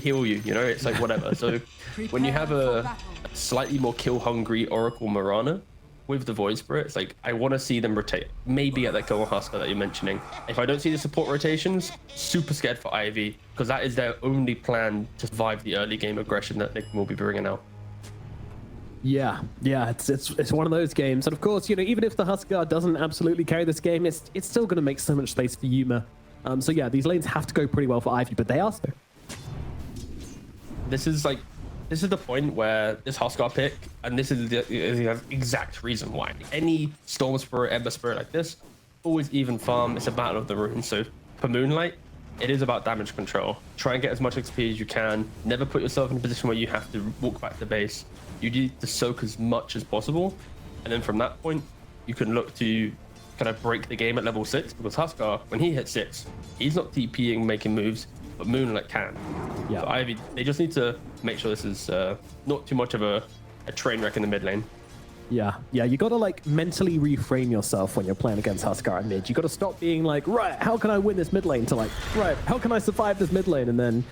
heal you, you know, it's like whatever. So when you have a slightly more kill hungry Oracle Marana with the Void Spirit, it's like I want to see them rotate, maybe at that Gold Husker that you're mentioning. If I don't see the support rotations, super scared for Ivy, because that is their only plan to survive the early game aggression that Nigma will be bringing out. Yeah, it's one of those games, and of course, you know, even if the Huskar doesn't absolutely carry this game, it's still going to make so much space for Yuma. So yeah, these lanes have to go pretty well for Ivy, but they are so. This is the point where this Huskar pick, and this is the exact reason why. Any Storm Spirit, Ember Spirit like this, always even farm. It's a battle of the runes. So for Moonlight, it is about damage control. Try and get as much XP as you can. Never put yourself in a position where you have to walk back to base. You need to soak as much as possible. And then from that point, you can look to kind of break the game at level 6, because Huskar, when he hits 6, he's not TPing, making moves, but Moonlight can. Yeah. So Ivy, they just need to make sure this is not too much of a train wreck in the mid lane. Yeah, you got to like mentally reframe yourself when you're playing against Huskar in mid. You got to stop being like, right, how can I win this mid lane, to like, right, how can I survive this mid lane? And then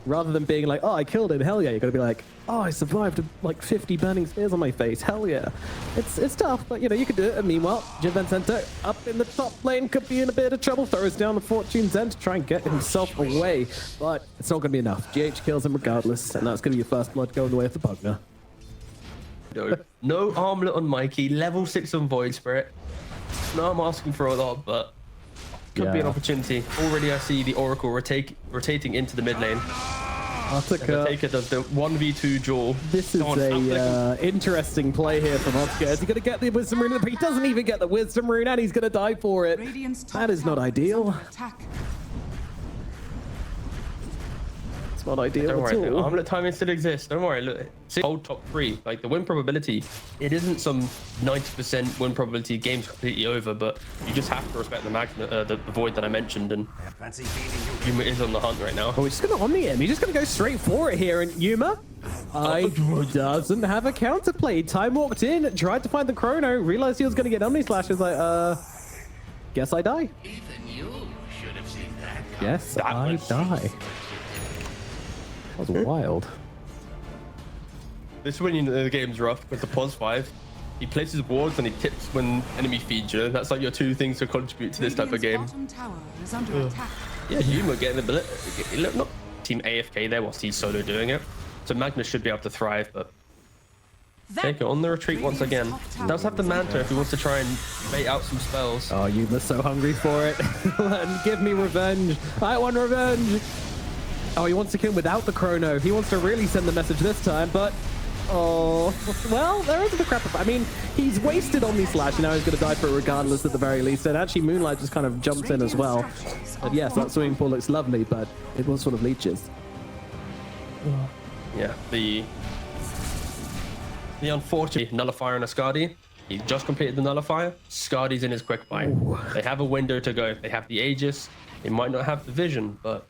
rather than being like, oh, I killed him, hell yeah, you got to be like, oh, I survived like 50 burning spears on my face, hell yeah. It's tough, but you know, you can do it. And meanwhile, Jin Vincento up in the top lane could be in a bit of trouble. Throws down the Fortune's End to try and get himself away, but it's not going to be enough. GH kills him regardless, and that's going to be your first blood going the way of the Pugner. No armlet on Mikey, level 6 on Void Spirit. No, I'm asking for a lot, but could be an opportunity. Already I see the Oracle rotating into the mid lane. Taker does the 1v2 duel. This is a interesting play here from Oscar. Is he going to get the Wisdom Rune? But he doesn't even get the Wisdom Rune, and he's going to die for it. That is not ideal. Not ideal. Don't worry, the armlet timing still exists. Don't worry. Look, hold top 3. Like the win probability, it isn't some 90% win probability. Game's completely over, but you just have to respect the the void that I mentioned. And Yuma is on the hunt right now. Oh, he's just gonna omni him. He's just gonna go straight for it here. And Yuma, doesn't have a counterplay. Time walked in, tried to find the chrono, realized he was gonna get omni slash. Was like, guess I die. Even you should have seen that. Yes, I die. That was wild. This is when you know the game's rough, with the pos 5. He places wards and he tips when enemy feeds you. That's like your 2 things to contribute to this type of game. Yeah, Yuma getting a bit. Look, not team AFK there whilst he's solo doing it. So Magnus should be able to thrive, but Taker on the retreat once again. Does have the Manta if he wants to try and bait out some spells. Oh, Yuma's so hungry for it. Give me revenge. I want revenge. Oh, he wants to kill him without the chrono. He wants to really send the message this time, but oh, well, there isn't a crap. I mean, he's wasted on the slash, and now he's going to die for it regardless at the very least. And actually, Moonlight just kind of jumps in as well. But yes, that swimming pool looks lovely, but it was full of leeches. Yeah, the unfortunate nullifier on a Skadi. He just completed the nullifier. Skadi's in his quick buy. They have a window to go. They have the Aegis. They might not have the vision, but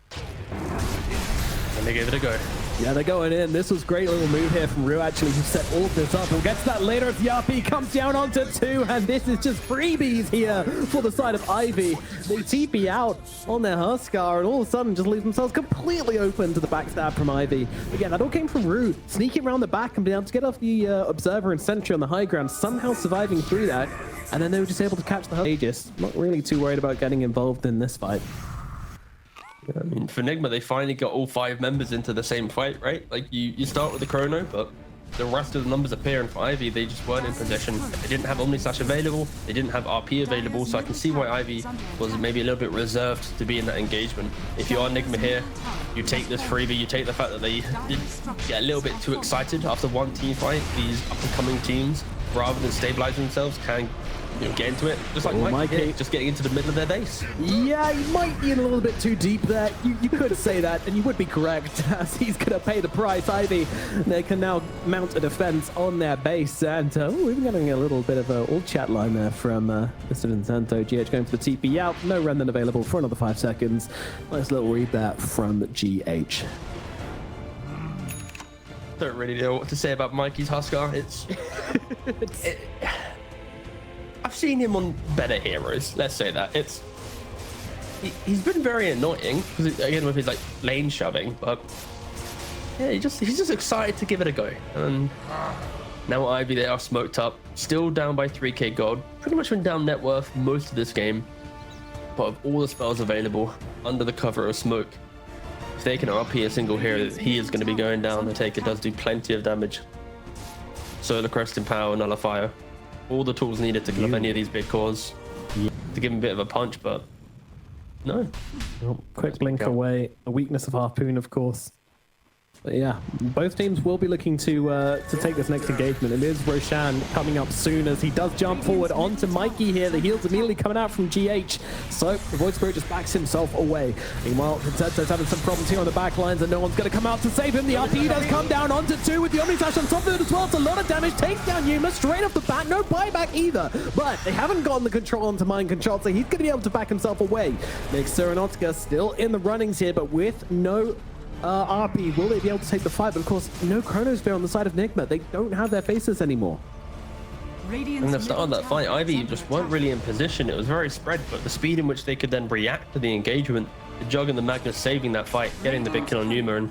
they gave it a go. Yeah, they're going in. This was a great little move here from Rue, actually, who set all of this up. We'll get to that later as Yapi comes down onto 2, and this is just freebies here for the side of Ivy. They TP out on their Huskar, and all of a sudden just leave themselves completely open to the backstab from Ivy. Again, that all came from Rue, sneaking around the back and being able to get off the Observer and Sentry on the high ground, somehow surviving through that, and then they were just able to catch the Aegis. Not really too worried about getting involved in this fight. I mean, for Nigma, they finally got all 5 members into the same fight, right? Like, you start with the chrono, but the rest of the numbers appear, and for Ivy, they just weren't in position. They didn't have Omni Slash available, they didn't have RP available, so I can see why Ivy was maybe a little bit reserved to be in that engagement. If you are Nigma here, you take this freebie, you take the fact that they did get a little bit too excited after one team fight. These up-and-coming teams, rather than stabilizing themselves, can get into it, just like Mikey, just getting into the middle of their base. Yeah, he might be in a little bit too deep there. You could say that, and you would be correct, as he's going to pay the price. Ivy, they can now mount a defense on their base, and we've been getting a little bit of a old chat line there from Mr. Vincento. GH going for the TP out, no remnant available for another 5 seconds. Nice little read there from GH. Don't really know what to say about Mikey's Huskar. I've seen him on better heroes, let's say that. He's been very annoying, because again with his like lane shoving, but Yeah, he's just excited to give it a go. And now Ivy, they are smoked up, still down by 3k gold. Pretty much been down net worth most of this game. But of all the spells available, under the cover of smoke, if they can RP a single hero, he is going to be going down. The Taker does do plenty of damage. Solar Crest, Empower, Nullifier. All the tools needed to kill any of these big cores. To give him a bit of a punch, but no. Oh, quick blink away. A weakness of Harpoon, of course. But yeah, both teams will be looking to take this next engagement. It is Roshan coming up soon as he does jump forward onto Mikey here. The heals immediately coming out from GH. So the Void Spirit just backs himself away. Meanwhile, Consento's having some problems here on the back lines and no one's going to come out to save him. The RP does come down onto 2 with the Omni Slash on top of it as well. It's a lot of damage. Takes down Nigma straight off the bat. No buyback either. But they haven't gotten the control onto Mind Control, so he's going to be able to back himself away. Mixer and Otska still in the runnings here, but with no RP, will they be able to take the fight? But of course, no Chronosphere on the side of Nigma. They don't have their faces anymore. And the start of that fight, Ivy just weren't really in position. It was very spread, but the speed in which they could then react to the engagement, the Jug and the Magnus saving that fight, getting the big kill on Numa, and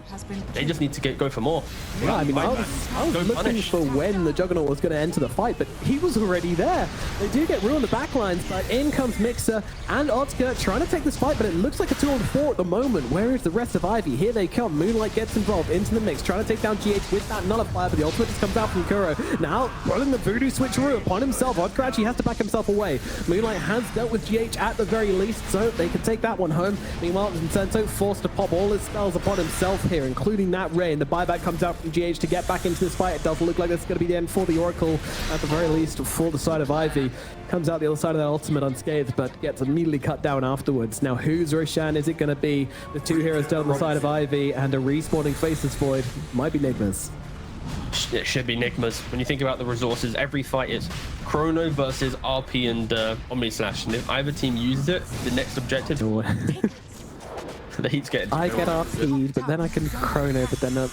they just need to go for more. Yeah, I mean, I was looking for when the Juggernaut was going to enter the fight, but he was already there. They do get ruined the backlines, but in comes Mixer and Otska trying to take this fight, but it looks like a 2-on-4 at the moment. Where is the rest of Ivy? Here they come. Moonlight gets involved into the mix, trying to take down GH with that Nullifier, but the ultimate just comes out from Kuro. Now, running the Voodoo switcheroo upon himself. Otska actually has to back himself away. Moonlight has dealt with GH at the very least, so they can take that one home. Meanwhile, Vincento forced to pop all his spells upon himself here, including that Ray, and the buyback comes out from GH to get back into this fight. It does look like this is going to be the end for the Oracle, at the very least for the side of Ivy. Comes out the other side of that ultimate unscathed, but gets immediately cut down afterwards. Now, who's Roshan is it going to be? The 2 heroes down the side of Ivy and a respawning Faceless Void. Might be Nigma's. It should be Nigma's. When you think about the resources, every fight is Chrono versus RP and Omni Slash, and if either team uses it, the next objective the heat's getting. I get RP'd, but then I can Chrono, but then it's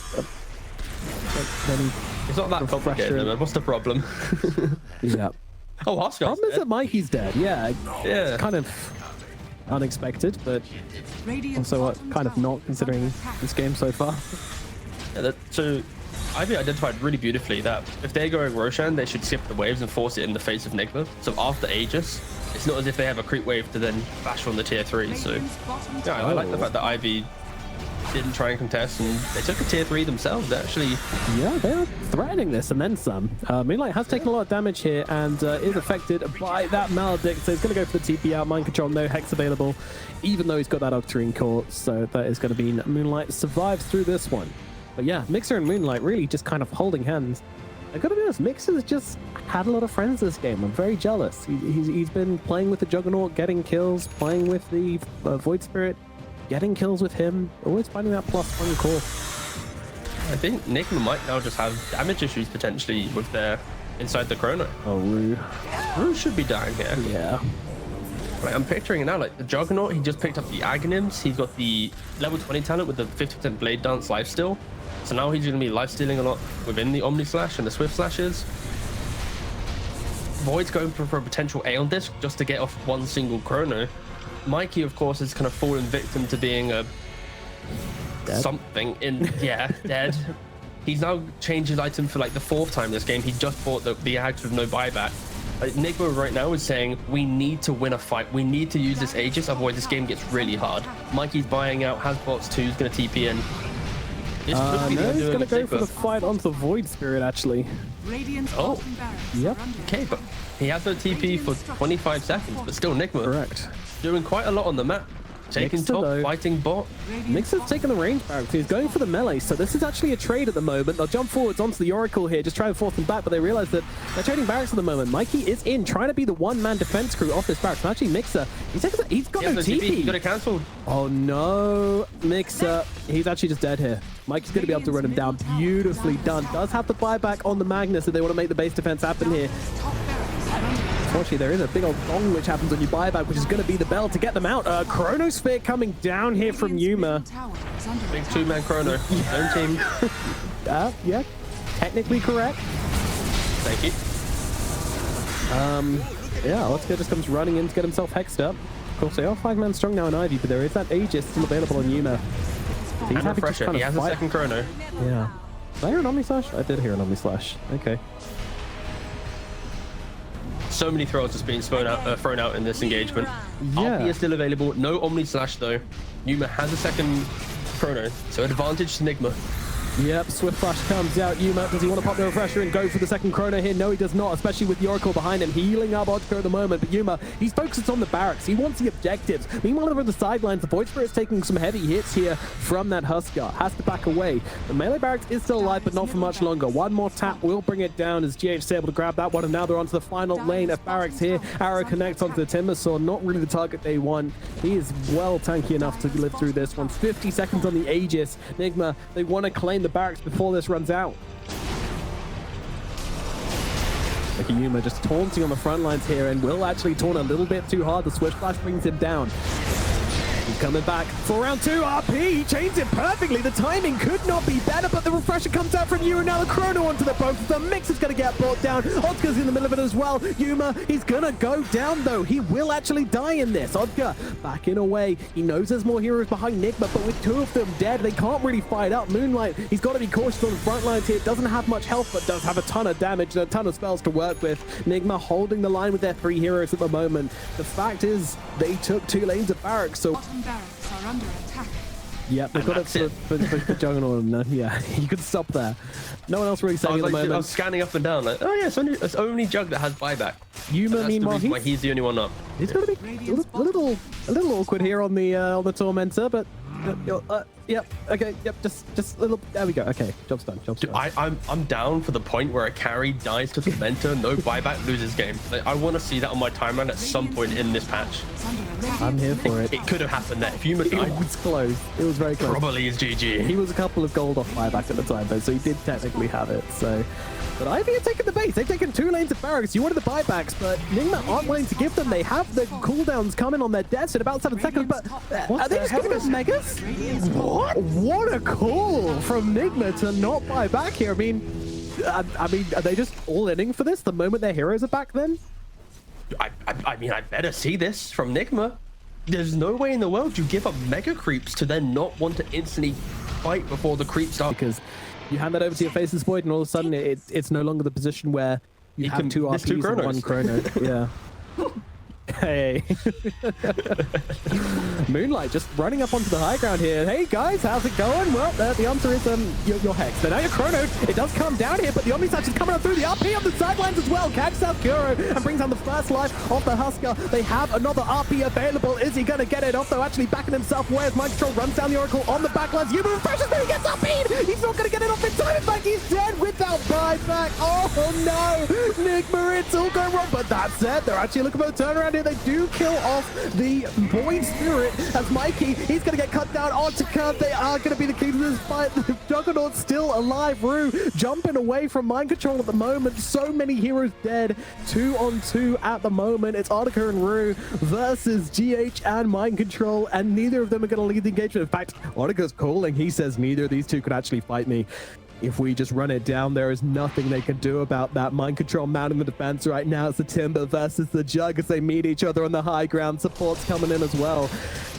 not that complicated, man. What's the problem? Yeah. Oh, Oscar. Problem is that Mikey's dead. Yeah. Yeah. Kind of unexpected, but also kind of not considering this game so far. Yeah, so Ivy identified really beautifully that if they're going Roshan, they should skip the waves and force it in the face of Nigma. So after Aegis, it's not as if they have a creep wave to then bash on the tier 3. So yeah, I like the fact that Ivy didn't try and contest, and they took a tier 3 themselves, actually. Yeah, they're threatening this and then some. Moonlight has taken a lot of damage here and is affected by that Maledict, so he's going to go for the TP out. Mind Control, no Hex available, even though he's got that Octarine core, so that is going to be Moonlight survives through this one. But yeah, Mixer and Moonlight really just kind of holding hands. I gotta be honest, Mixer's just had a lot of friends this game. I'm very jealous. He's been playing with the Juggernaut, getting kills, playing with the Void Spirit, getting kills with him, always finding that +1 core. I think Nigma might now just have damage issues potentially with their inside the Chrono. Oh, Rue. Rue should be dying here. Yeah. Like, I'm picturing it now, like the Juggernaut, he just picked up the Aghanims. He's got the level 20 talent with the 50% Blade Dance lifesteal. So now he's going to be lifestealing a lot within the Omni Slash and the Swift Slashes. Void's going for a potential Aeon Disc just to get off one single Chrono. Mikey, of course, is kind of fallen victim to being a something in dead. He's now changed his item for like the 4th time this game. He just bought the Axe with no buyback. Nigma right now is saying we need to win a fight. We need to use this Aegis, otherwise this game gets really hard. Mikey's buying out. Hasbots 2 is going to TP in. No, he's going to go for the fight onto the Void Spirit, actually. Oh, yep. Okay, but he has no TP for 25 seconds, but still Nigma. Correct. Doing quite a lot on the map. Taking Mixer, top, though. fighting bot. Mixer's taking the range back. He's going for the melee, so this is actually a trade at the moment. They'll jump forwards onto the Oracle here, just try and force them back, but they realize that they're trading barracks at the moment. Mikey is in, trying to be the one-man defense crew off this barracks. And actually, Mixer, he's got no TP. He got it cancelled. Oh no, Mixer, he's actually just dead here. Mike's going to be able to run him down. Beautifully done. Does have the buyback on the Magnus if they want to make the base defense happen here. Unfortunately, there is a big old gong which happens when you buy back, which is going to be the bell to get them out. Chronosphere coming down here from Yuma. Big 2-man Chrono. Own team. Yeah, technically correct. Thank you. Yeah, Otska just comes running in to get himself hexed up. Of course, they are 5-man strong now in Ivy, but there is that Aegis still available on Yuma. He's And happy just refresher. trying He to has a fight. second chrono. Yeah. Did I hear an Omni Slash? I did hear an Omni Slash. Okay. So many throws just being thrown out in this engagement. Yeah. RP is still available. No Omni Slash though. Nigma has a second chrono, so advantage to Nigma. Yep, Swift Flash comes out. Yuma, does he want to pop the refresher and go for the second chrono here? No, he does not, especially with the Oracle behind him, healing up Odker at the moment. But Yuma, he's focused on the barracks. He wants the objectives. Meanwhile, over on the sidelines, the Void Spirit's taking some heavy hits here from that Huskar. Has to back away. The melee barracks is still alive, but not for much longer. One more tap will bring it down as GH is able to grab that one, and now they're onto the final lane of barracks here. Arrow connects onto the Timbersaw, not really the target they want. He is well tanky enough to live through this one. 50 seconds on the Aegis. Nigma, they want to claim the barracks before this runs out. Yuma just taunting on the front lines here and will actually taunt a little bit too hard. The Swift Flash brings him down. He's coming back for round 2. RP, he chains it perfectly. The timing could not be better, but the refresher comes out from Yuma. Now the chrono onto the both. The mix is going to get brought down. Odkar's in the middle of it as well. Yuma, he's going to go down though. He will actually die in this. Odkar backing away. He knows there's more heroes behind Nigma, but with 2 of them dead, they can't really fight up. Moonlight, he's got to be cautious on the front lines here. Doesn't have much health, but does have a ton of damage and a ton of spells to work with. Nigma holding the line with their 3 heroes at the moment. The fact is, they took 2 lanes of barracks, so Barracks are under attack. yeah, they've got it for Juggernaut, and yeah, you could stop there. No one else really saying at the moment. I was scanning up and down like, oh yeah, it's only Jug that has buyback. Yuma, That's meanwhile, the reason why he's the only one up. he's going to be a little awkward here on the Tormentor, but yep, okay, yep, just little. There we go. Okay, job's done. Job's Dude, done. I'm down for the point where a carry dies to the mentor, no buyback, loses game. Like, I want to see that on my timeline at some point in this patch. I'm here for it. It could have happened there. If Yuma It died, was close. It was very close. probably is GG. He was a couple of gold off buyback at the time, though, so he did technically have it. So, but Ivy have taken the base. They've taken 2 lanes of barracks. You wanted the buybacks, but Nigma aren't willing to give them. They have the cooldowns coming on their deaths in about 7 seconds. But are they just giving us megas? What a call from Nigma to not buy back here. I mean, are they just all inning for this the moment their heroes are back? Then I mean, I better see this from Nigma. There's no way in the world you give up mega creeps to then not want to instantly fight before the creeps start. because you hand that over to your Faceless Void, and all of a sudden it's no longer the position where you have 2 there's 2 RPs and 1 chrono. Yeah. Hey. Moonlight just running up onto the high ground here. Hey guys, how's it going? Well, the answer is your Hex. Then now your chrono. It does come down here, but the Omni Slash is coming out through the RP on the sidelines as well. Catches out Kuro and brings down the first life of the Huskar. They have another RP available. Is he going to get it off though? Actually backing himself. Where's Mind Control? Runs down the Oracle on the backlines. Yuma refreshes, but he gets RP'd. He's not going to get it off in time. In fact, he's dead without buyback. Oh no! Nigma, it's all going wrong. But that said, they're actually looking for a turnaround here. They do kill off the Void Spirit as Mikey, he's going to get cut down onto Curve. They are going to be the key to this fight. The Juggernaut's still alive. Rue jumping away from Mind Control at the moment. So many heroes dead. 2 on 2 at the moment. It's Artica and Rue versus GH and Mind Control, and neither of them are going to lead the engagement. In fact, Artica's calling. He says neither of these 2 could actually fight me. If we just run it down, there is nothing they can do about that. Mind Control mounting the defense right now. It's the Timber versus the Jug as they meet each other on the high ground. Support's coming in as well.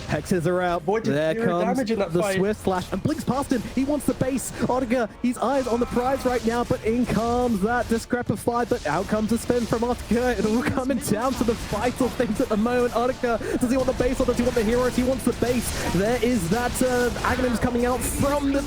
Hexes are out. There comes the Swift Flash and blinks past him. He wants the base. Otka, his eyes on the prize right now, but in comes that Discrepify, but out comes a spin from Otka. It all coming down to the vital things at the moment. Otka, does he want the base or does he want the heroes? He wants the base. There is that Aghanim's coming out from the...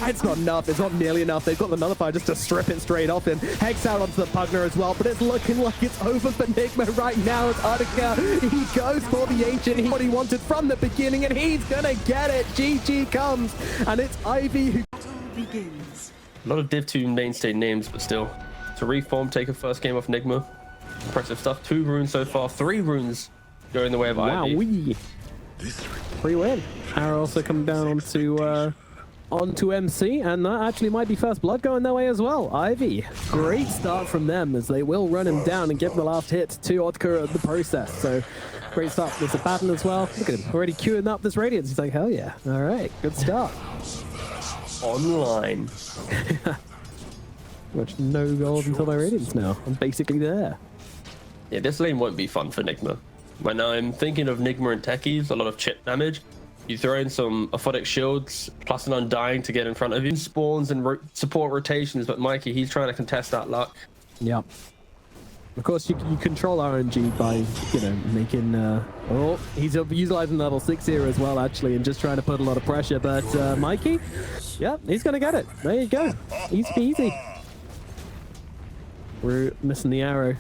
It's not enough. It's not nearly enough. They've got the Nullify just to strip it straight off him. Hex out onto the Pugner as well, but it's looking like it's over for Nigma right now. It's Otka. He goes for the Ancient. What he wanted from the beginning, and he's gonna get it. GG comes, and it's Ivy who Begins. A lot of Div 2 mainstay names, but still. To reform, take a first game off Nigma. Impressive stuff. 2 runes so far. 3 runes going the way of Ivy. wowee. Free win. Arrow also coming down onto MC, and that actually might be first blood going their way as well. Ivy, great start from them as they will run him down and give him the last hit to Otka at the process. So great start with the pattern as well. Look at him already queuing up this Radiance. He's like, hell yeah. All right, good start. Online. Much no gold until my Radiance now. I'm basically there. Yeah, this lane won't be fun for Nigma. When I'm thinking of Nigma and techies, a lot of chip damage, You throw in some aphotic shields, plus an undying to get in front of you. Spawns and support rotations, but Mikey, he's trying to contest that luck. Yeah. Of course, you control RNG by, you know, making... oh, he's utilizing level 6 here as well, actually, and just trying to put a lot of pressure. But Mikey, yeah, he's going to get it. There you go. Easy peasy. We're missing the arrow.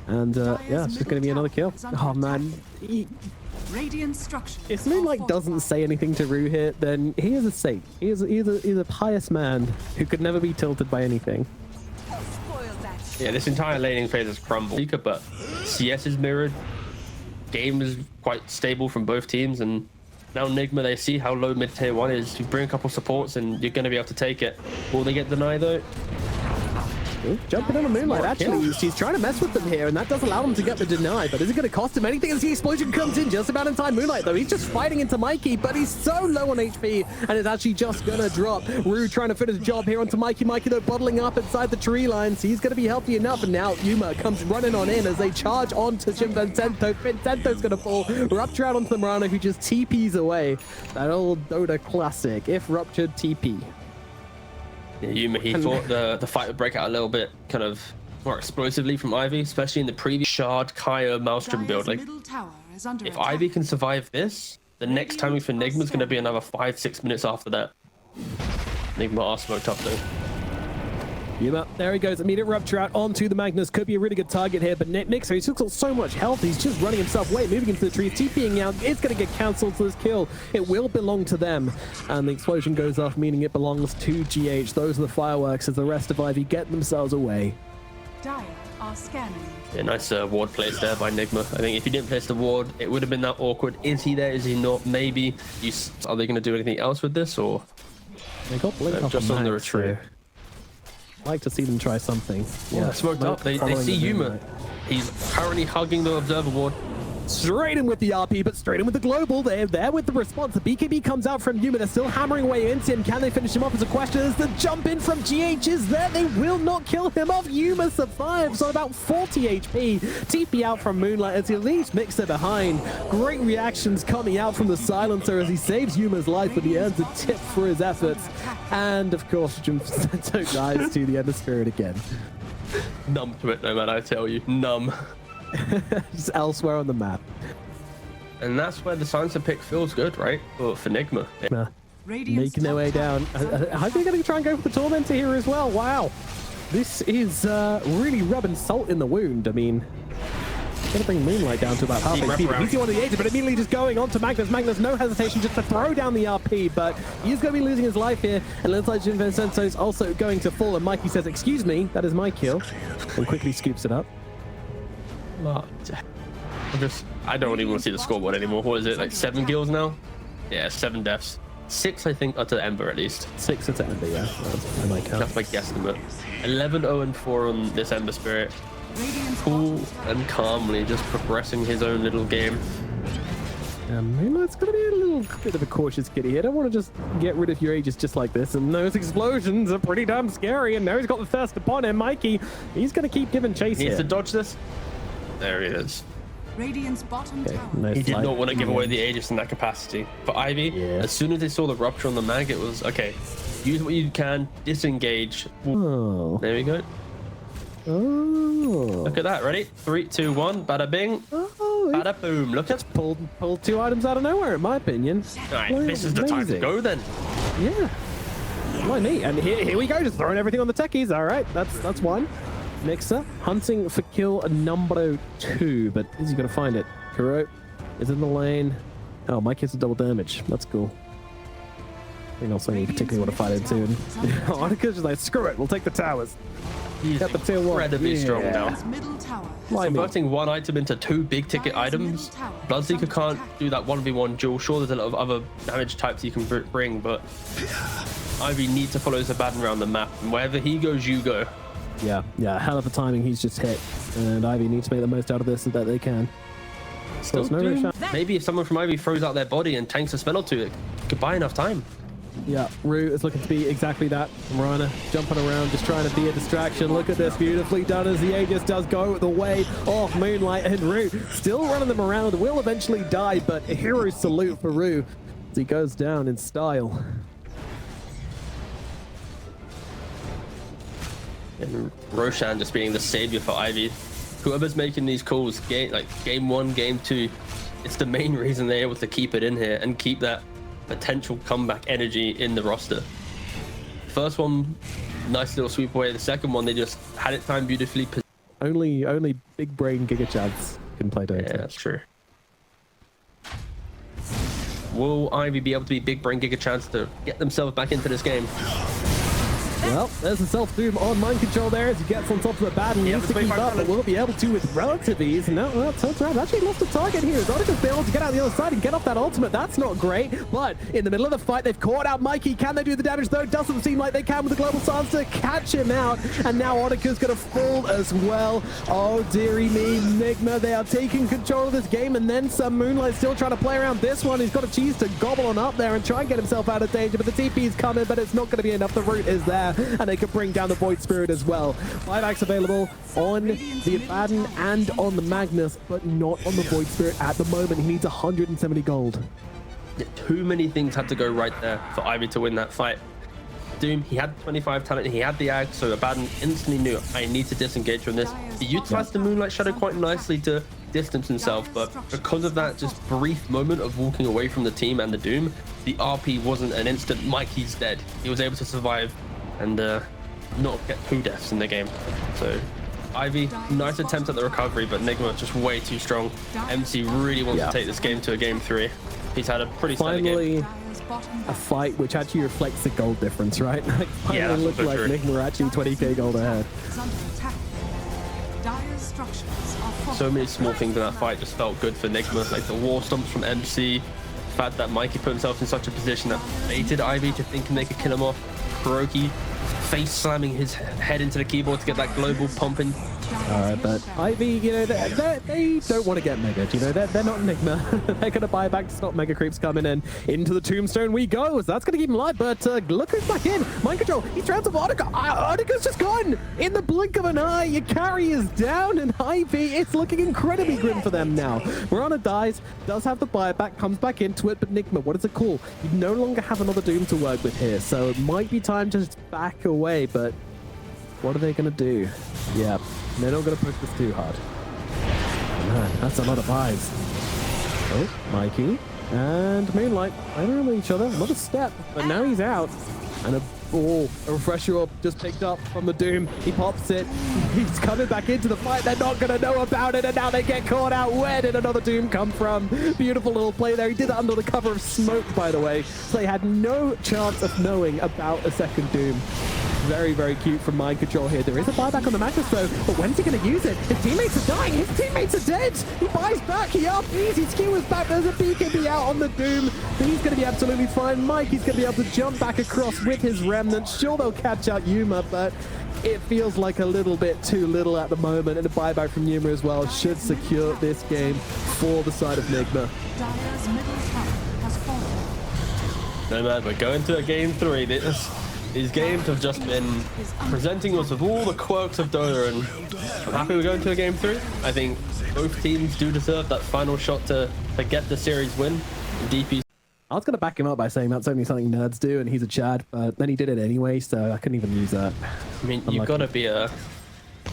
And, yeah, it's just going to be another kill. Oh, man. Radiant structure. If Moonlight doesn't say anything to Rue here, then he is a saint. He's a pious man who could never be tilted by anything. Yeah, this entire laning phase has crumbled, but CS is mirrored. Game is quite stable from both teams, and now Nigma, they see how low mid tier 1 is. You bring a couple supports and you're going to be able to take it. Will they get denied though? Ooh, jumping on a Moonlight, actually, she's trying to mess with them here, and that does allow them to get the deny, but is it going to cost him anything as the explosion comes in just about in time? Moonlight, though, he's just fighting into Mikey, but he's so low on HP, and it's actually just going to drop. Rue trying to fit his job here onto Mikey. Mikey, though, bottling up inside the tree lines. He's going to be healthy enough, and now Yuma comes running on in as they charge onto Vincento. Vincento's going to fall. Rupture out onto the Mirana, who just TPs away. That old Dota classic, if ruptured TP. Yeah, Yuma, he thought the fight would break out a little bit kind of more explosively from Ivy, especially in the previous Shard, Kaya, Maelstrom build. Like, if Ivy can survive this, the next timing for Nigma is going to be another 5-6 minutes after that. Nigma are smoked up though. Yuma, there he goes. Immediate rupture out onto the Magnus. Could be a really good target here, but Mixer, he's got so much health. He's just running himself away, moving into the trees, TPing out. It's going to get cancelled to this kill. It will belong to them. And the explosion goes off, meaning it belongs to GH. Those are the fireworks as the rest of Ivy get themselves away. Dire are scanning. Yeah, nice ward place there by Nigma. I think if he didn't place the ward, it would have been that awkward. Is he there? Is he not? Maybe. Are they going to do anything else with this, or they got Blink just on the retreat? I'd like to see them try something. Yeah, smoked up. They see Yuma. He's currently hugging the observer ward. Straight in with the RP, but straight in with the global. They're there with the response. The BKB comes out from Yuma. They're still hammering away into him. Can they finish him off as a question? As the jump in from GH is there. They will not kill him off. Yuma survives on about 40 HP. TP out from Moonlight as he leaves Mixer behind. Great reactions coming out from the silencer as he saves Yuma's life, but he earns a tip for his efforts. And of course, Vincento dies to the Ender Spirit again. Numb to it, no man, I tell you. Numb. Just elsewhere on the map. And that's where the silencer pick feels good, right? For Nigma. Making their way down. I think they're going to try and go for the Tormentor here as well. Wow. This is really rubbing salt in the wound. I mean, going to bring Moonlight down to about half HP. He's the one of the agent, but immediately just going on to Magnus. Magnus, no hesitation, just to throw down the RP, but he's going to be losing his life here. And it looks like Vincento's also going to fall. And Mikey says, excuse me, that is my kill. And quickly scoops it up. I don't even want to see the scoreboard anymore. What is it, like 7 kills now? Yeah, 7 deaths. 6, I think, are to Ember at least. 6 are to Ember, yeah. That's my count. That's my guesstimate. 11-0-4 on this Ember Spirit. Cool and calmly just progressing his own little game. Moonlight's going to be a little bit of a cautious kitty here. I don't want to just get rid of your Aegis just like this. And those explosions are pretty damn scary. And now he's got the thirst upon him. Mikey, he's going to keep giving chase here. He needs to dodge this. There he is. Radiant's bottom tower. Nice. He did not want to give away the Aegis in that capacity. For Ivy, as soon as they saw the rupture on the mag, it was, okay, use what you can, disengage. Oh. There we go. Oh. Look at that. Ready? 3, 2, 1. Bada bing. Oh. Bada boom. Look at pulled 2 items out of nowhere, in my opinion. Right, this is the time to go then. Yeah. Why me? And here we go, just throwing everything on the techies. All right, that's one. Mixer hunting for kill number 2, but is he gonna find it? Kuro is in the lane. Oh, Mike hits a double damage. That's cool. I think also you particularly want to fight into. And Annika's just like, screw it, we'll take the towers. He's got the tier 1. incredibly strong now. Tower. Converting one item into 2 big ticket items. Bloodseeker can't do that 1v1 duel. Sure, there's a lot of other damage types you can bring, but Ivy needs to follow Zabadan around the map, and wherever he goes, you go. Yeah, hell of a timing he's just hit, and Ivy needs to make the most out of this so that they can. Still maybe if someone from Ivy throws out their body and tanks a spell or 2, it could buy enough time. Yeah, Rue is looking to be exactly that. Mirana jumping around, just trying to be a distraction. Look at this, beautifully done as the Aegis does go the way of Moonlight, and Rue still running them around, will eventually die, but a hero salute for Rue. He goes down in style. And Roshan just being the savior for Ivy. Whoever's making these calls, game 1, game 2, it's the main reason they're able to keep it in here and keep that potential comeback energy in the roster. First one, nice little sweep away. The second one, they just had it timed beautifully. Only big brain Giga Chads can play Dota. Yeah, that's true. Will Ivy be able to be big brain Giga Chads to get themselves back into this game? Well, there's a self-doom on mind control there as he gets on top of the bat and needs to keep up, but will be able to with relative ease. And now, turns around, actually lost the target here. Zodica's been able to get out the other side and get off that ultimate. That's not great, but in the middle of the fight, they've caught out Mikey. Can they do the damage though? Doesn't seem like they can with the global silence to catch him out. And now Onika's going to fall as well. Oh, dearie me, Nigma, they are taking control of this game, and then some. Moonlight still trying to play around this one. He's got a cheese to gobble on up there and try and get himself out of danger, but the TP's coming, but it's not going to be enough. The root is there, and they can bring down the Void Spirit as well. Buybacks available on the Abaddon and on the Magnus, but not on the Void Spirit at the moment. He needs 170 gold. Too many things had to go right there for Ivy to win that fight. Doom, he had 25 talent, he had the Ag, so Abaddon instantly knew, I need to disengage from this. He utilized the Moonlight Shadow quite nicely to distance himself, but because of that just brief moment of walking away from the team and the Doom, the RP wasn't an instant Mikey's dead. He was able to survive and not get 2 deaths in the game. So Ivy, nice attempt at the recovery, but Nigma just way too strong. MC really wants to take this game to a game 3. He's had a pretty solid game. A fight which actually reflects the gold difference, right? Like, finally looked like Nigma were actually 20k gold ahead. So many small things in that fight just felt good for Nigma, like the wall stomps from MC, the fact that Mikey put himself in such a position that baited Ivy to thinking they could kill him off. Kuroki face slamming his head into the keyboard to get that global pumping. Alright, but Ivy, you know, they don't want to get megaed, you know, they're not Nigma. They're going to buy back to stop mega creeps coming in. Into the tombstone we go, so that's going to keep him alive, but look who's back in. Mind control, he's trying to Onika. Onika's just gone! In the blink of an eye, your carry is down, and Ivy, it's looking incredibly grim for them now. Mirana dies, does have the buyback, comes back into it, but Nigma, what is it called? You no longer have another Doom to work with here, so it might be time to just back away, but what are they going to do? Yeah, they're not going to push this too hard. Man, that's a lot of buys. Oh, Mikey and Moonlight either on each other. Another step, but now he's out. And a refresher up just picked up from the Doom. He pops it. He's coming back into the fight. They're not going to know about it, and now they get caught out. Where did another Doom come from? Beautiful little play there. He did that under the cover of smoke, by the way. So they had no chance of knowing about a second Doom. Very, very cute from Mind Control here. There is a buyback on the Magnus though, but when's he going to use it? His teammates are dying. His teammates are dead. He buys back. He RPs. He skewers back. There's a BKB out on the Doom. But he's going to be absolutely fine. Mikey's going to be able to jump back across with his remnants. Sure, they'll catch out Yuma, but it feels like a little bit too little at the moment. And a buyback from Yuma as well should secure this game for the side of Nigma. Dire's middle tower has fallen. No man, we're going to a game 3. These games have just been presenting us with all the quirks of Dota, and I'm happy we're going to a game 3. I think both teams do deserve that final shot to get the series win. DPC. I was going to back him up by saying that's only something nerds do, and he's a Chad, but then he did it anyway, so I couldn't even use that. I mean, you've got to be a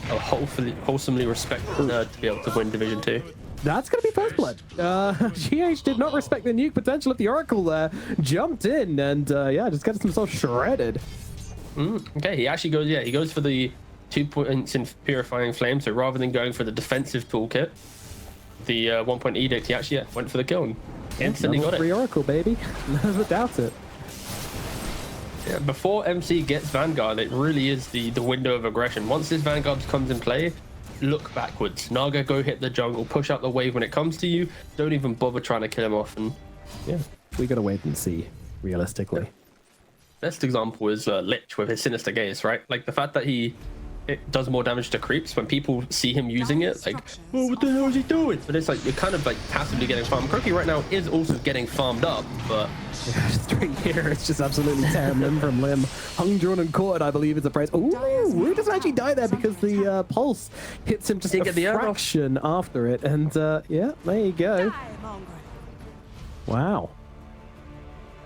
wholesomely respectful nerd to be able to win Division 2. That's going to be First Blood. GH did not respect the nuke potential of the Oracle there. Jumped in and, yeah, just gets himself shredded. Okay, he actually goes, he goes for the 2 points in Purifying Flame. So rather than going for the defensive toolkit, the 1 point edict, he actually went for the kill and instantly got it. Free Oracle, baby. Never doubt it. Yeah, before MC gets Vanguard, it really is the window of aggression. Once this Vanguard comes in play, look backwards. Naga, go hit the jungle, push out the wave when it comes to you. Don't even bother trying to kill him off. And yeah, we gotta wait and see, realistically. Yeah. Best example is Lich with his Sinister Gaze, right? Like the fact that it does more damage to creeps when people see him using it, like, oh, what the hell is he doing? But it's like you're kind of like passively getting farmed. Kroki right now is also getting farmed up, but yeah, straight here, it's just absolutely tearing limb from limb. Hung, drawn, and caught, I believe, is the price. Ooh, Wu doesn't actually die there because the pulse hits him just a fraction after it, and yeah, there you go. Wow.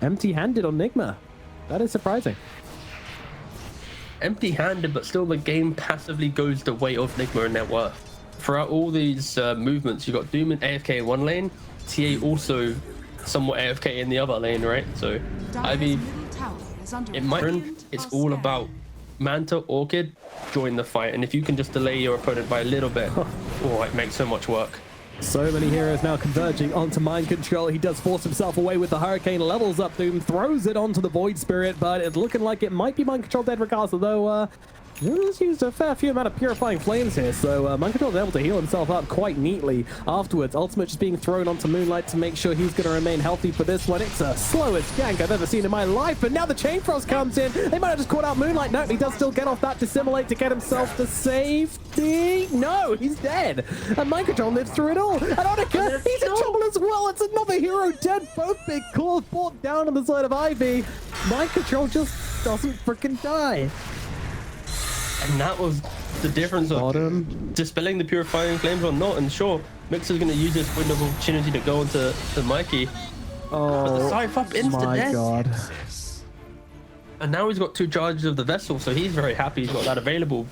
empty-handed on Nigma. That is surprising. Empty-handed, but still the game passively goes the way of Nigma and net worth. Throughout all these movements, you got Doom and AFK in one lane, TA also somewhat AFK in the other lane, right? So Ivy, it might turn, it's all about Manta, Orchid, join the fight, and if you can just delay your opponent by a little bit, oh, it makes so much work. So many heroes now converging onto mind control. He does force himself away with the Hurricane, levels up Doom, throws it onto the Void Spirit, but it's looking like it might be mind control dead regardless, although he's used a fair few amount of Purifying Flames here, so mind control is able to heal himself up quite neatly afterwards. Ultimate just being thrown onto Moonlight to make sure he's going to remain healthy for this one. It's the slowest gank I've ever seen in my life, but now the Chain Frost comes in. They might have just caught out Moonlight. No, he does still get off that Dissimulate to get himself to safety. No, he's dead. And mind control lives through it all. And Onika, he's in trouble as well. It's another hero dead. Both big claws brought down on the side of Ivy. Mind control just doesn't freaking die. And that was the difference of dispelling the Purifying Flames or not. And sure, Mixer's going to use this window of opportunity to go onto Mikey. Oh, but the Scythe up insta my death. God. And now he's got 2 charges of the Vessel, so he's very happy he's got that available.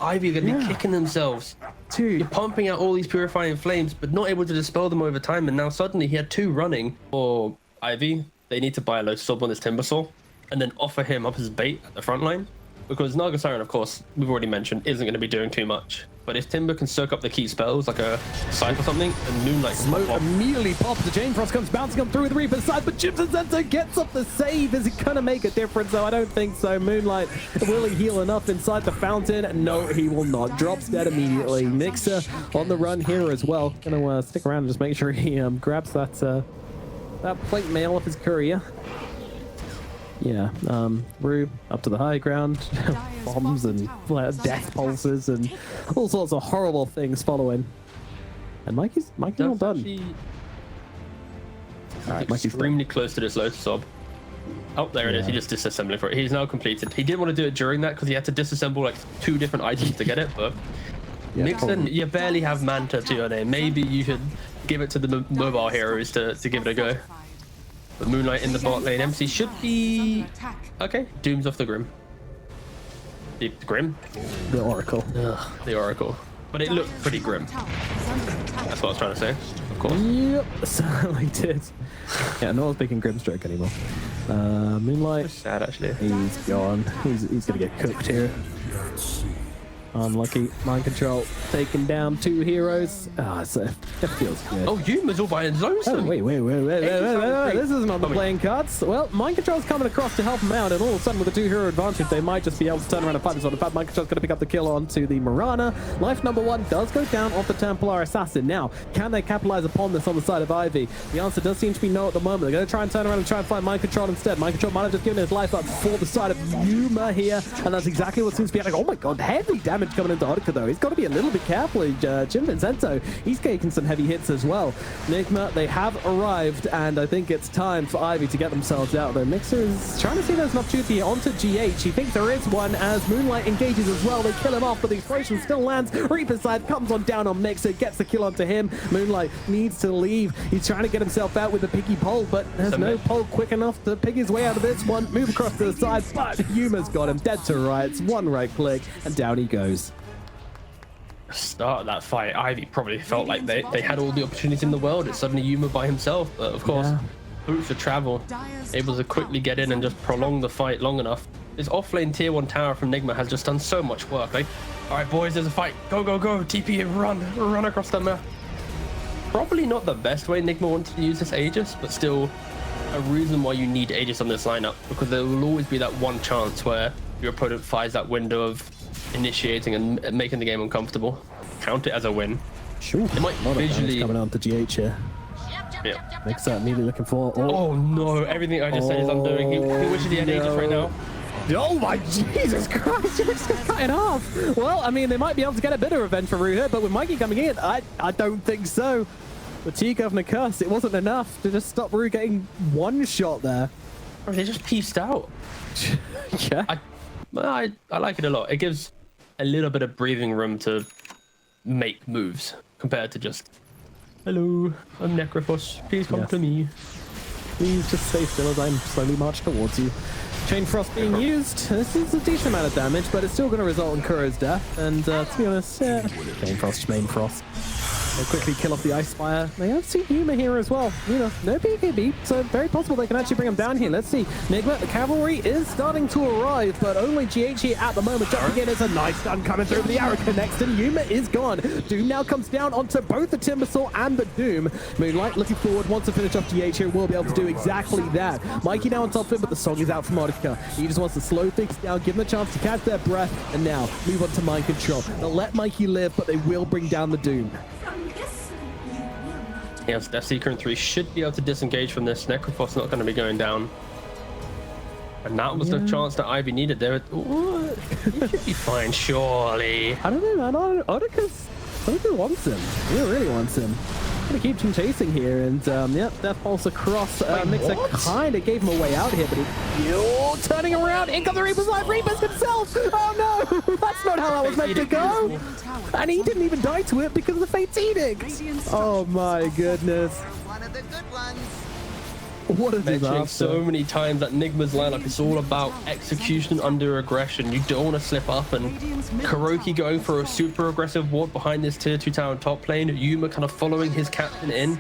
Ivy are going to be kicking themselves. Dude. You're pumping out all these Purifying Flames, but not able to dispel them over time. And now suddenly he had 2 running. For Ivy, they need to buy a Lotus Orb on this Timbersaw and then offer him up as bait at the front line. Because Naga Siren, of course, we've already mentioned, isn't going to be doing too much. But if Timber can soak up the key spells, like a Scythe or something, and Moonlight Smoke immediately pops. The Chain Frost comes bouncing up through the Reaper's side, but Jimson Center gets up the save. Is it going to make a difference? Though I don't think so. Moonlight, will he heal enough inside the fountain? No, he will not. Drops dead immediately. Mixer on the run here as well. Gonna stick around and just make sure he grabs that plate mail off his courier. Yeah, Rue up to the high ground, bombs and death pulses and all sorts of horrible things following. And Mikey's all done. All right, Mikey's extremely close to this Lotus Orb. Oh, there it is. He just disassembling for it. He's now completed. He didn't want to do it during that because he had to disassemble like 2 different items to get it, but Nixon, you barely have Manta to your name. Maybe you should give it to the mobile heroes to give it a go. But Moonlight in the bot lane. MC should be okay. Doom's off the Grim. The Grim? The Oracle. Ugh, the Oracle. But it looked pretty grim. That's what I was trying to say, of course. Yep, certainly did. Yeah, no one's picking Grimstroke anymore. Moonlight. Sad, actually. He's gone. He's gonna get cooked here. Unlucky. Mind control taking down 2 heroes. So that feels good. Oh, Yuma's all by his lonesome. Oh, wait. This isn't on the playing cards. Well, mind control's coming across to help him out, and all of a sudden with a 2-hero advantage, they might just be able to turn around and fight this one. In fact, mind control's going to pick up the kill onto the Mirana. Life number 1 does go down off the Templar Assassin. Now, can they capitalize upon this on the side of Ivy? The answer does seem to be no at the moment. They're going to try and turn around and try and find mind control instead. Mind control might have just given his life up for the side of Yuma here, and that's exactly what seems to be happening. Oh my God, heavy damage coming into Onika though. He's got to be a little bit careful. Jim Vincento, he's taking some heavy hits as well. Nigma, they have arrived, and I think it's time for Ivy to get themselves out there. Mixer is trying to see there's an opportunity onto GH. He thinks there is one as Moonlight engages as well. They kill him off, but the explosion still lands. Reaper's side comes on down on Mixer, gets the kill onto him. Moonlight needs to leave. He's trying to get himself out with the piggy pole, but there's no pole quick enough to pig his way out of this one. Move across to the side, but Yuma's got him dead to rights. One right click, and down he goes. Start of that fight, Ivy probably felt like they had all the opportunities in the world. It's suddenly Yuma by himself, but of course, boots for travel, able to quickly get in and just prolong the fight long enough. This offlane tier 1 tower from Nigma has just done so much work. Like, all right, boys, there's a fight. Go, go, go. TP and run across the map. Probably not the best way Nigma wanted to use this Aegis, but still a reason why you need Aegis on this lineup, because there will always be that one chance where your opponent fires that window of initiating and making the game uncomfortable. Count it as a win. Sure. It might visually coming on to GH here. Yeah. Mixer immediately looking for. Oh no! Everything I just said is undoing. He wishes he had Aegis right now. Oh my Jesus Christ! You're just cut in half. Well, I mean, they might be able to get a bit of revenge for Rue here, but with Mikey coming in, I don't think so. The Tea Governor curse, it wasn't enough to just stop Rue getting one shot there. Or they just pieced out. Yeah. I like it a lot. It gives a little bit of breathing room to make moves compared to just, hello, I'm Necrophos, please come to me. Please just stay still as I slowly march towards you. Chain Frost being used. This is a decent amount of damage, but it's still going to result in Kuro's death. And to be honest, yeah, Chain Frost. They'll quickly kill off the Ice Spire. They have seen Nigma here as well. No BKB, so very possible they can actually bring him down here. Let's see. Nigma, the cavalry is starting to arrive, but only GH here at the moment. Jumping in, it's a nice stun coming through. The arrow connects, and Yuma is gone. Doom now comes down onto both the Timbersaw and the Doom. Moonlight looking forward, wants to finish off GH here, will be able to do exactly that. Mikey now on top of him, but the song is out from Monica. He just wants to slow things down, give them a chance to catch their breath, and now move on to mind control. They'll let Mikey live, but they will bring down the Doom. Yes, Death Seeker and 3 should be able to disengage from this. Necrophos not going to be going down. And that was the chance that Ivy needed there. What? He should be fine, surely. I don't know, man. Odika wants him. He really wants him. Gonna keep him chasing here, and yeah, Death Pulse across. Mixer kind of gave him a way out here, but he turning around. In comes the Reaper's Life. Reaper's himself. Oh no, that's not how that was meant to go. And he didn't even die to it because of the Fate's Edict. Oh my goodness. One of the good ones. What a Mentioning disaster. so many times that Nigma's lineup is all about execution under aggression. You don't want to slip up, and Kuroki going for a super aggressive walk behind this tier 2 tower top lane, Yuma kind of following his captain in.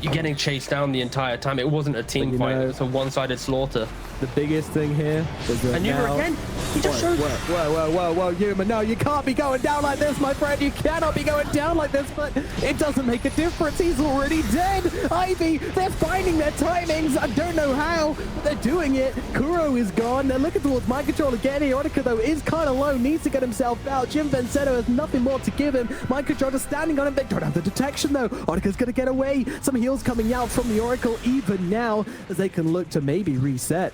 You're getting chased down the entire time. It wasn't a team fight, it was a one-sided slaughter. The biggest thing here is that And Yuma again, he just showed... Whoa, Yuma, no, you can't be going down like this, my friend. You cannot be going down like this, but it doesn't make a difference. He's already dead. Ivy, they're finding their timings. I don't know how, but they're doing it. Kuro is gone. They're looking towards mind control again. Eotica, though, is kind of low, needs to get himself out. Jim Vencetto has nothing more to give him. Mind control is standing on him. They don't have the detection, though. Otica's going to get away. Some heals coming out from the Oracle even now as they can look to maybe reset.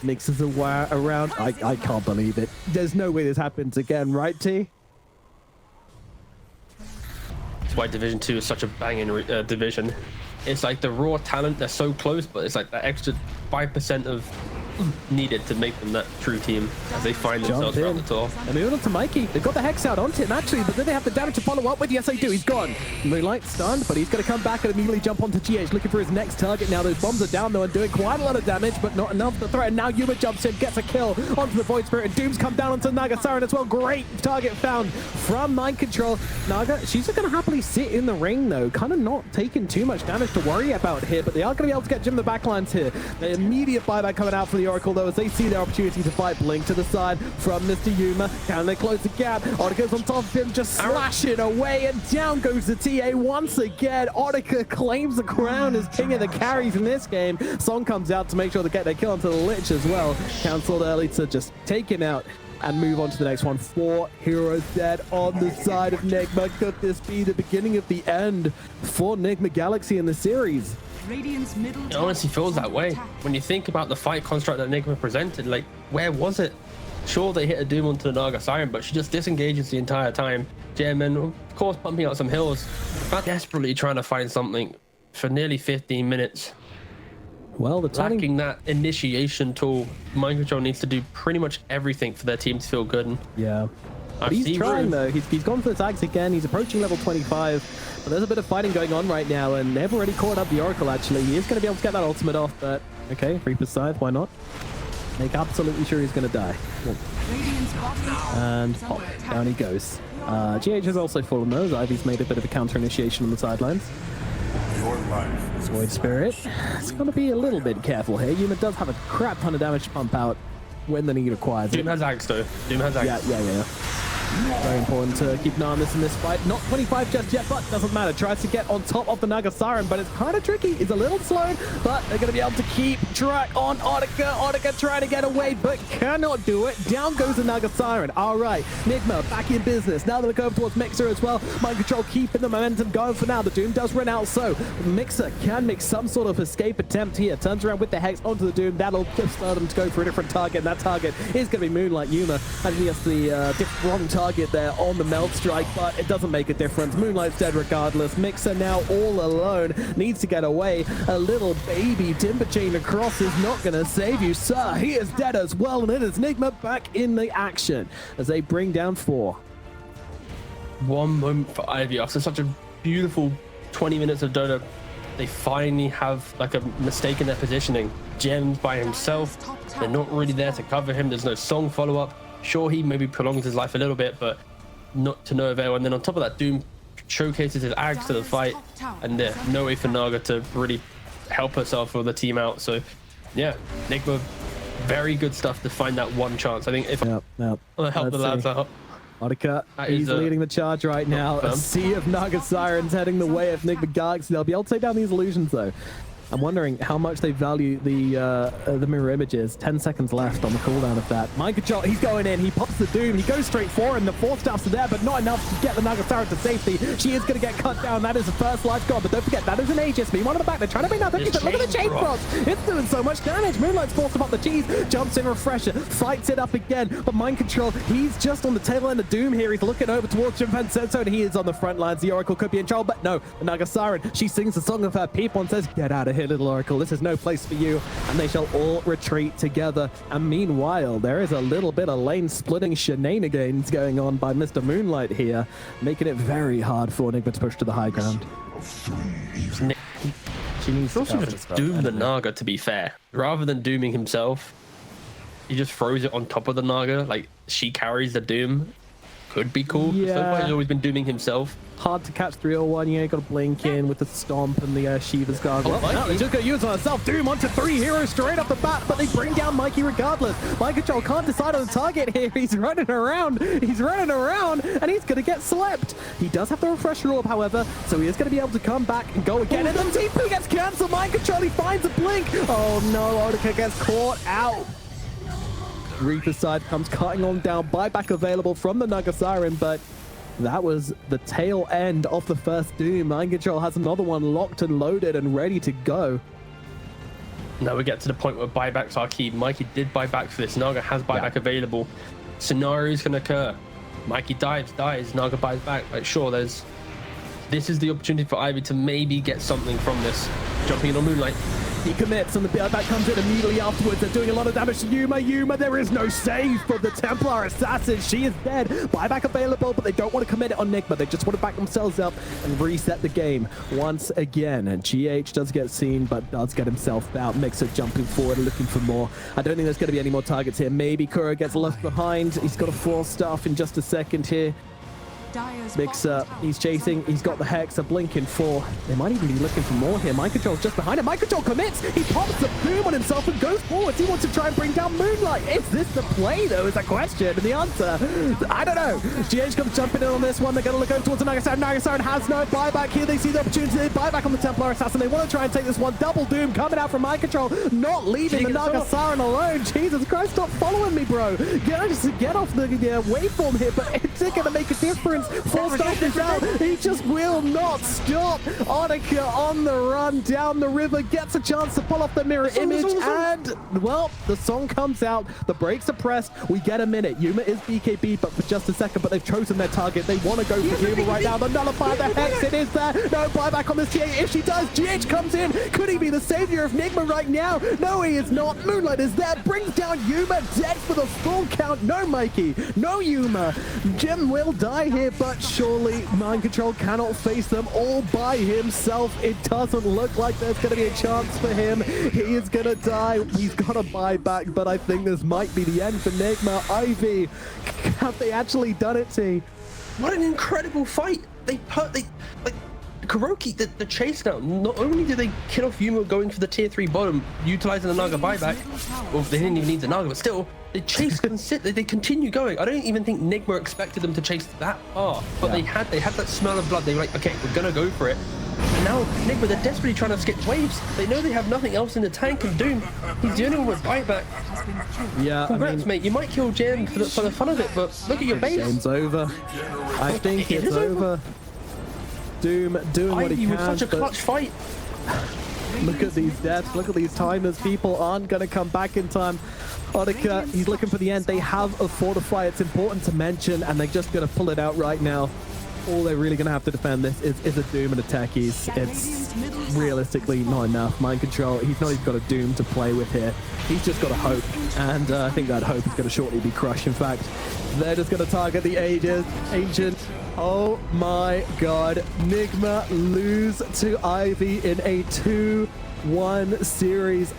Mixes around. I can't believe it. There's no way this happens again, right, T? That's why Division 2 is such a banging division. It's like the raw talent, they're so close, but it's like that extra 5% of needed to make them that true team as they find themselves around the top. And moving on to Mikey. They've got the Hex out onto him, actually, but then they have the damage to follow up with. Yes, they do. He's gone. Moonlight stunned, but he's going to come back and immediately jump onto GH, looking for his next target. Now those bombs are down, though, and doing quite a lot of damage, but not enough to threaten. Now Yuma jumps in, gets a kill onto the Void Spirit, and Doom's come down onto Naga Siren as well. Great target found from Mind Control. Naga, she's just going to happily sit in the ring, though, kind of not taking too much damage to worry about here, but they are going to be able to get Jim the backlines here. The immediate buyback coming out for the Oracle, though, as they see their opportunity to fight. Blink to the side from Mr. Yuma. Can they close the gap? Otica's on top of him, just slashing away, and down goes the TA once again. Otica claims the crown as king of the carries in this game. Song comes out to make sure they get their kill onto the Lich as well. Cancelled early to just take him out and move on to the next one. 4 heroes dead on the side of Nigma. Could this be the beginning of the end for Nigma Galaxy in the series? It honestly feels that way. When you think about the fight construct that Nigma presented, like, where was it? Sure, they hit a Doom onto the Naga Siren, but she just disengages the entire time. German, of course, pumping out some hills, but desperately trying to find something for nearly 15 minutes. Well, the lacking that initiation tool. Mind Control needs to do pretty much everything for their team to feel good. Yeah. But he's trying, though. He's gone for the tags again. He's approaching level 25. But there's a bit of fighting going on right now, and they've already caught up the Oracle, actually. He is going to be able to get that ultimate off, but okay, Reaper's Scythe, why not? Make absolutely sure he's going to die. And pop, down he goes. GH has also fallen, though. Ivy's made a bit of a counter initiation on the sidelines. Your life is Void Spirit. It's got to be a little bit careful here. Yuma does have a crap ton of damage to pump out when the need requires it. Doom has Ags, though. Doom has Ags. Yeah. Very important to keep an eye on this in this fight. Not 25 just yet, but doesn't matter. Tries to get on top of the Naga Siren, but it's kind of tricky. He's a little slow, but they're going to be able to keep track on Otica. Otica trying to get away, but cannot do it. Down goes the Naga Siren. All right, Nigma back in business. Now they're going towards Mixer as well. Mind Control keeping the momentum going for now. The Doom does run out, so Mixer can make some sort of escape attempt here. Turns around with the Hex onto the Doom. That'll just start them to go for a different target, and that target is going to be Moonlight Yuma. And he has the wrong target there on the Melt Strike, but it doesn't make a difference. Moonlight's dead regardless. Mixer now all alone. Needs to get away. A little baby Timber Chain across is not going to save you, sir. He is dead as well, and it is Nigma back in the action as they bring down 4. One moment for Ivy after such a beautiful 20 minutes of Dota They finally have like a mistake in their positioning. Jen's by himself. They're not really there to cover him. There's no song follow-up. Sure, he maybe prolongs his life a little bit, but not to no avail. And then on top of that, Doom showcases his axe to the fight, and there's no way for Naga to really help herself or the team out. So yeah, Nigma, very good stuff to find that one chance. I think if Yep. I'll help the lads out. Odika, he's leading the charge right now. A sea of Naga Sirens heading the way of Nigma Galaxy. They'll be able to take down these illusions though. I'm wondering how much they value the mirror images. 10 seconds left on the cooldown of that. Mind control, he's going in. He pops the Doom. He goes straight for him. The Force Staffs are there, but not enough to get the Naga Siren to safety. She is going to get cut down. That is the first life gone, but don't forget, that is an Aegis. Meanwhile, on the back, they're trying to bring down the Look at the Chain Frost. It's doing so much damage. Moonlight's forced him up the cheese. Jumps in, Refresher. Fights it up again, but Mind Control, he's just on the tail end of Doom here. He's looking over towards Jinfensetsu, and he is on the front lines. The Oracle could be in trouble, but no. The Naga Siren, she sings the song of her people and says, get out of here, little Oracle. This is no place for you, and they shall all retreat together. And meanwhile, there is a little bit of lane splitting shenanigans going on by Mr. Moonlight here, making it very hard for Nigma to push to the high ground. She needs to also just doom the Naga, to be fair. Rather than dooming himself, he just throws it on top of the Naga. Like, she carries the doom. Could be cool. Yeah. So far, he's always been dooming himself. Hard to catch 301. You got to blink in with the stomp and the Shiva's guard. Well, no, they just got to use on herself. Doom onto 3 heroes straight off the bat, but they bring down Mikey regardless. Mind Control can't decide on the target here. He's running around. And he's going to get slept. He does have the refresher orb, however, so he is going to be able to come back and go again. And the TP gets cancelled. Mind Control, he finds a blink. Oh no, Odika gets caught out. Reaper side comes cutting on down. Buyback available from the Naga Siren, but that was the tail end of the first Doom. Mind Control has another one locked and loaded and ready to go. Now we get to the point where buybacks are key. Mikey did buy back for this. Naga has buyback available. Scenarios can occur. Mikey dies, Naga buys back. Like, sure, this is the opportunity for Ivy to maybe get something from this. Jumping in on Moonlight. He commits, and the buyback comes in immediately afterwards. They're doing a lot of damage to Yuma. There is no save for the Templar Assassin. She is dead. Buyback available, but they don't want to commit it on Nigma. They just want to back themselves up and reset the game once again. And GH does get seen, but does get himself out. Mixer jumping forward, looking for more. I don't think there's going to be any more targets here. Maybe Kuro gets left behind. He's got a 4-staff in just a second here. Mixer, he's chasing, he's got the Hex, a blinking 4. They might even be looking for more here. Mind Control's just behind him. Mind Control commits, he pops the Boom on himself and goes forwards. He wants to try and bring down Moonlight. Is this the play though, is a question? And the answer, I don't know. GH comes jumping in on this one. They're going to look over towards the Naga Siren. Naga Siren has no buyback here. They see the opportunity. They buy back on the Templar Assassin. They want to try and take this one. Double Doom coming out from Mind Control, not leaving the Naga Siren alone. Jesus Christ, stop following me, bro. Get off the waveform here, but it's going to make a difference. 4-star is out. He just will not stop. Odika on the run down the river, gets a chance to pull off the mirror image, and well, the song comes out. The brakes are pressed. We get a minute. Yuma is BKB, but for just a second. But they've chosen their target. They want to go for Yuma right now. The nullify the Hex. It is there. No buyback on this TA. If she does, GH comes in. Could he be the savior of Nigma right now? No, he is not. Moonlight is there. Brings down Yuma. Dead for the full count. No Mikey. No Yuma. Jim will die here, but surely Mind Control cannot face them all by himself. It doesn't look like there's going to be a chance for him. He is going to die. He's got a buyback, but I think this might be the end for Nigma. Ivy, have they actually done it, T? What an incredible fight! Like Kuroki, the chase now. Not only did they kill off Yuma going for the tier 3 bottom, utilizing the Naga buyback, well, they didn't even need the Naga, but still, they chase they continue going. I don't even think Nigma expected them to chase that far, but they had that smell of blood. They were like, okay, we're gonna go for it. And now Nigma, they're desperately trying to skip waves. They know they have nothing else in the tank, and Doom, he's the only one with buyback. Yeah, congrats, mate. You might kill Jen for the fun of it, but look at your base. Game's over. I think it's over. Doom doing what he can. Such a clutch fight. Look at these deaths. Look at these timers. People aren't going to come back in time. Odika, he's looking for the end. They have a fortify. It's important to mention, and they're just going to pull it out right now. all they're really going to have to defend this is a Doom and a Techies. It's realistically not enough. Mind Control, he's not even got a Doom to play with here. He's just got a Hope, and I think that Hope is going to shortly be crushed. In fact, they're just going to target the Ancient. Oh my god. Nigma lose to Ivy in a 2-1 series.